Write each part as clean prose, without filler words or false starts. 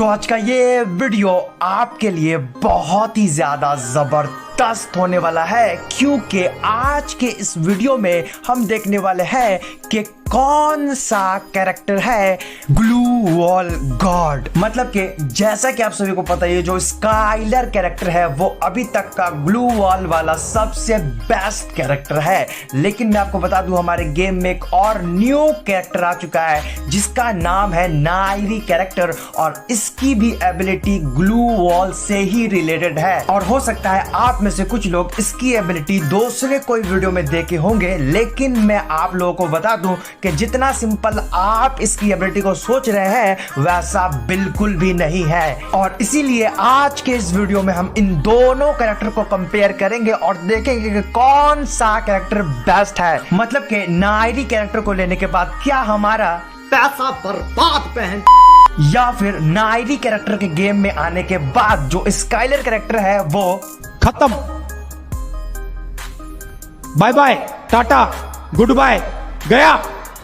तो आज का ये वीडियो आपके लिए बहुत ही ज्यादा जबरदस्त होने वाला है, क्योंकि आज के इस वीडियो में हम देखने वाले हैं कि कौन सा कैरेक्टर है ग्लू वॉल गॉड। मतलब कि जैसा कि आप सभी को पता है, जो स्काइलर कैरेक्टर है वो अभी तक का ग्लू वॉल वाला सबसे बेस्ट कैरेक्टर है। लेकिन मैं आपको बता दूं, हमारे गेम में एक और न्यू कैरेक्टर आ चुका है जिसका नाम है नायरी कैरेक्टर, और इसकी भी एबिलिटी ग्लू वॉल से ही रिलेटेड है। और हो सकता है आप में से कुछ लोग इसकी एबिलिटी दूसरे कोई वीडियो में देखे होंगे, लेकिन मैं आप लोगों को बता दूं कि जितना सिंपल आप इसकी एबिलिटी को सोच रहे हैं वैसा बिल्कुल भी नहीं है। और इसीलिए आज के इस वीडियो में हम इन दोनों कैरेक्टर को कंपेयर करेंगे और देखेंगे कि कौन सा कैरेक्टर बेस्ट है। मतलब कि नायरी कैरेक्टर को लेने के बाद क्या हमारा पैसा बर्बाद पहन, या फिर नायरी कैरेक्टर के गेम में आने के बाद जो स्काइलर कैरेक्टर है वो खत्म, bye bye, tata, goodbye, गया।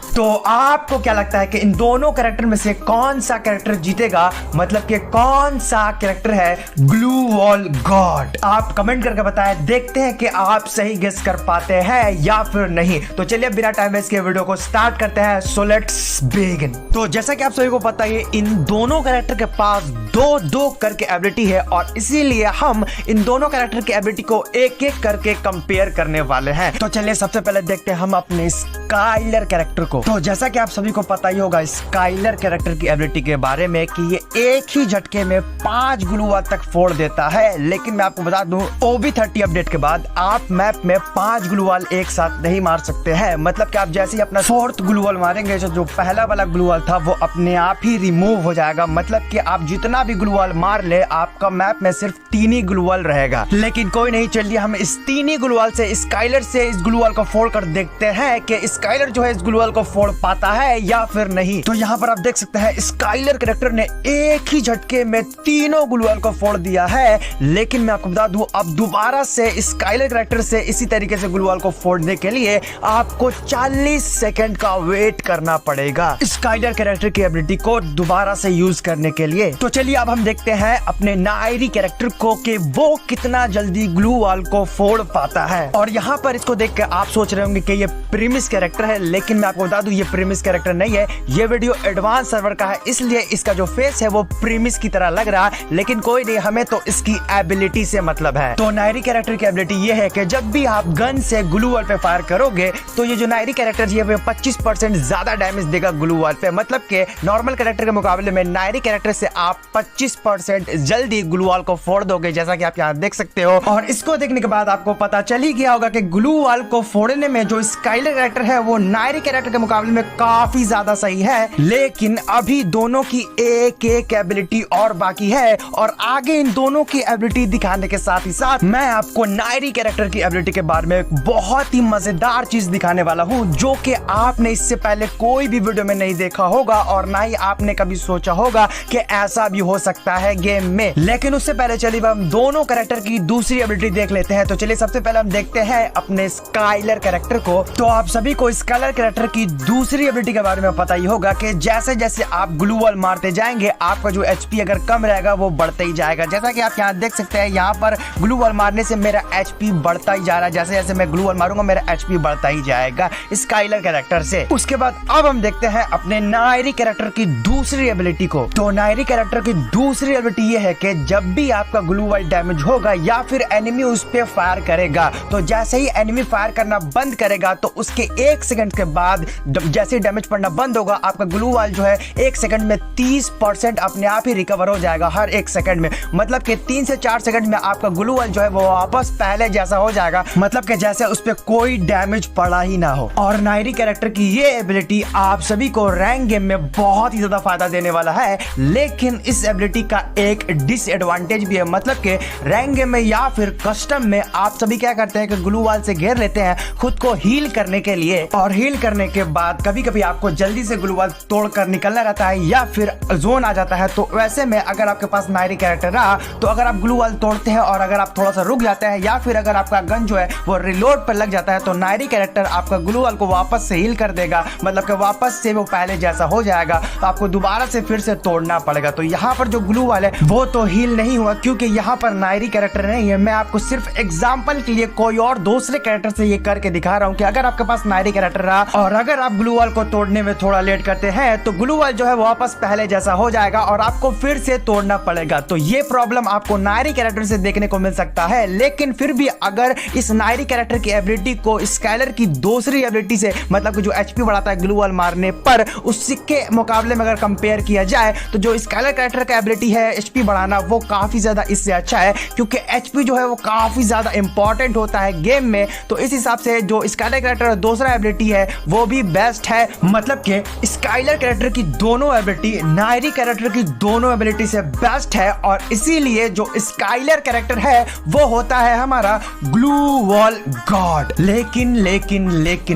तो आपको क्या लगता है कि इन दोनों कैरेक्टर में से कौन सा कैरेक्टर जीतेगा? मतलब कि कौन सा कैरेक्टर है ग्लू वॉल गॉड? आप कमेंट करके बताएं, देखते हैं कि आप सही गेस कर पाते हैं या फिर नहीं। तो चलिए बिना टाइम वेस्ट के वीडियो को स्टार्ट करते हैं। So let's begin. तो जैसा कि आप सभी को पता है, इन दोनों कैरेक्टर के पास दो दो करके एबिलिटी है, और इसीलिए हम इन दोनों कैरेक्टर की एबिलिटी को एक एक करके कंपेयर करने वाले हैं। तो चलिए सबसे पहले देखते हैं हम अपने स्काइलर कैरेक्टर को। तो जैसा कि आप सभी को पता ही होगा स्काइलर कैरेक्टर की एबिलिटी के बारे में कि ये एक ही झटके में 5 ग्लू वॉल तक फोड़ देता है। लेकिन मैं आपको बता दूं, OB30 अपडेट के बाद आप मैप में 5 ग्लू वॉल एक साथ नहीं मार सकते हैं। मतलब कि आप जैसे ही अपना 4th ग्लू वॉल मारेंगे, जो पहला वाला ग्लू वॉल था वो अपने आप ही रिमूव हो जाएगा। मतलब कि आप जितना भी ग्लू वॉल मार ले, आपका मैप में सिर्फ 3 ही ग्लू वॉल रहेगा। लेकिन कोई नहीं, चलिए हम इस 3 ही ग्लू वॉल से स्काइलर से इस ग्लू वॉल को फोड़ कर देखते हैं कि स्काइलर जो है इस ग्लू वॉल को फोड़ पाता है या फिर नहीं। तो यहाँ पर आप देख सकते हैं स्काइलर कैरेक्टर ने एक ही झटके में तीनों ग्लू वॉल को फोड़ दिया है। लेकिन मैं आपको बता दूं, अब दोबारा से स्काइलर कैरेक्टर से इसी तरीके से ग्लू वॉल को फोड़ने के लिए आपको 40 सेकंड का वेट करना पड़ेगा स्काइलर कैरेक्टर की एबिलिटी को दोबारा से यूज करने के लिए। तो चलिए अब हम देखते हैं अपने नायरी कैरेक्टर को कि वो कितना जल्दी ग्लू वॉल को फोड़ पाता है। और यहाँ पर इसको देख के आप सोच रहे होंगे कि ये प्रीमिस कैरेक्टर है, लेकिन मैं आपको बता दूं ये प्रीमिस कैरेक्टर नहीं है। ये वीडियो एडवांस सर्वर का है, इसलिए इसका जो फेस है वो प्रीमिस की तरह लग रहा है। लेकिन कोई नहीं, हमें तो इसकी एबिलिटी से मतलब है। तो नायरी कैरेक्टर की एबिलिटी ये है कि जब भी आप गन से ग्लू वॉल पे फायर करोगे तो ये जो नायरी कैरेक्टर है वो 25% ज्यादा डैमेज देगा ग्लू वॉल पे। मतलब कि नॉर्मल कैरेक्टर के मुकाबले में नायरी कैरेक्टर से आप 25% जल्दी ग्लू वॉल को फोड़ दोगे, जैसा कि आप यहाँ देख सकते हो। और इसको देखने के बाद आपको पता चल ही गया होगा कि ग्लू वॉल को फोड़ने में जो स्काइलर कैरेक्टर है वो नायरी कैरेक्टर के मुकाबले में काफी ज्यादा सही है। लेकिन अभी दोनों की एक एक एबिलिटी और बाकी है, और आगे इन दोनों की एबिलिटी दिखाने के साथ ही साथ मैं आपको नायरी कैरेक्टर की एबिलिटी के बारे में एक बहुत ही मजेदार चीज दिखाने वाला हूं, जो कि आपने इससे पहले कोई भी वीडियो में नहीं देखा होगा और ना ही आपने कभी सोचा होगा कि ऐसा भी हो सकता है गेम में। लेकिन उससे पहले चलिए हम दोनों कैरेक्टर की दूसरी एबिलिटी देख लेते हैं। तो चलिए सबसे पहले हम देखते हैं अपने स्काइलर कैरेक्टर को। तो आप सभी को स्काइलर कैरेक्टर की दूसरी एबिलिटी के बारे में पता ही होगा कि जैसे जैसे आप ग्लू वॉल मारते जाएंगे आपका जो एचपी अगर कम रहेगा वो बढ़ता ही जाएगा। जैसा कि आप यहाँ देख सकते हैं, यहाँ पर ग्लू वॉल मारने से मेरा एचपी बढ़ता ही जा रहा है। जैसे जैसे मैं ग्लू वॉल मारूंगा मेरा एचपी बढ़ता ही जाएगा स्काइलर कैरेक्टर से। उसके बाद अब हम देखते हैं अपने नायरी कैरेक्टर की दूसरी एबिलिटी को। तो नायरी कैरेक्टर की दूसरी एबिलिटी ये है कि जब भी आपका ग्लू वॉल डैमेज होगा या फिर एनिमी उस पर फायर करेगा, तो जैसे ही एनिमी फायर करना बंद करेगा तो उसके 1 सेकंड के बाद जैसे डैमेज पड़ना बंद होगा, आपका ग्लू वॉल जो है 1 सेकंड में 30% अपने आप ही रिकवर हो जाएगा हर 1 सेकंड में। मतलब कि 3 से 4 सेकंड में आपका ग्लू वॉल जो है वो वापस पहले जैसा हो जाएगा। मतलब कि जैसे उस पर कोई डैमेज पड़ा ही ना हो। और नायरी कैरेक्टर की ये एबिलिटी आप सभी को रैंक गेम में बहुत ही ज्यादा फायदा देने वाला है। लेकिन इस एबिलिटी का एक डिसएडवांटेज भी है। मतलब कि रैंक गेम में या फिर कस्टम में आप सभी क्या करते हैं कि ग्लू वॉल से घेर लेते हैं खुद को हील करने के लिए, और हील करने के बाद कभी कभी आपको जल्दी से ग्लू वॉल तोड़कर निकलना रहता है या फिर जोन आ जाता है। तो वैसे में अगर आपके पास नायरी कैरेक्टर रहा तो अगर आप ग्लू वॉल तोड़ते हैं और अगर आप थोड़ा सा रुक जाते हैं या फिर अगर आपका गन जो है वो रिलोड पर लग जाता है तो नायरी कैरेक्टर आपका ग्लू वॉल को वापस से हील कर देगा, मतलब कि वापस से वो पहले जैसा हो जाएगा। तो आपको दोबारा से फिर से तोड़ना पड़ेगा। तो यहाँ पर जो ग्लू वॉल है वो तो हील नहीं हुआ क्योंकि यहाँ पर नायरी कैरेक्टर नहीं है। मैं आपको सिर्फ एग्जाम्पल के लिए कोई और दूसरे कैरेक्टर से ये करके दिखा रहा हूँ कि अगर आपके पास नायरी कैरेक्टर रहा और अगर आप ग्लू वॉल को तोड़ने में थोड़ा लेट करते हैं तो ग्लू वॉल जो है वापस पहले जैसा हो जाएगा और आपको फिर से तोड़ना पड़ेगा। तो ये प्रॉब्लम आपको नायरी कैरेक्टर से देखने को मिल सकता है। लेकिन फिर भी अगर इस नायरी कैरेक्टर की एबिलिटी को स्काइलर की दूसरी एबिलिटी से, मतलब कि जो एचपी बढ़ाता है ग्लू वॉल मारने पर, उसके मुकाबले में अगर कंपेयर किया जाए तो जो स्काइलर कैरेक्टर का एबिलिटी है एचपी बढ़ाना वो काफी ज्यादा इससे अच्छा है क्योंकि एचपी जो है वो काफी ज्यादा इंपॉर्टेंट होता है गेम में। तो इस हिसाब से जो स्काइलर कैरेक्टर दूसरा एबिलिटी है वो भी बेस्ट है। मतलब कि स्काइलर कैरेक्टर की दोनों एबिलिटी नायरी कैरेक्टर की दोनों एबिलिटी से बेस्ट है और इसीलिए जो स्काइलर कैरेक्टर है वो होता है हमारा ग्लू वॉल गॉड। लेकिन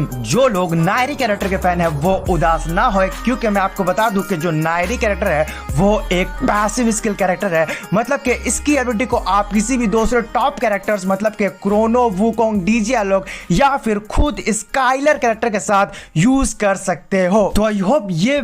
जो लोग नायरी कैरेक्टर के फैन है वो उदास ना होए क्योंकि मैं आपको बता दूं कि जो नायरी कैरेक्टर है वो एक पैसिव स्किल कैरेक्टर है। मतलब कि इसकी एबिलिटी को आप किसी भी दूसरे टॉप कैरेक्टर्स, मतलब कि क्रोनो, वुकोंग, डीजे आलोक या फिर खुद स्काइलर कैरेक्टर के साथ यूज कर सकते हो। तो आई होप ये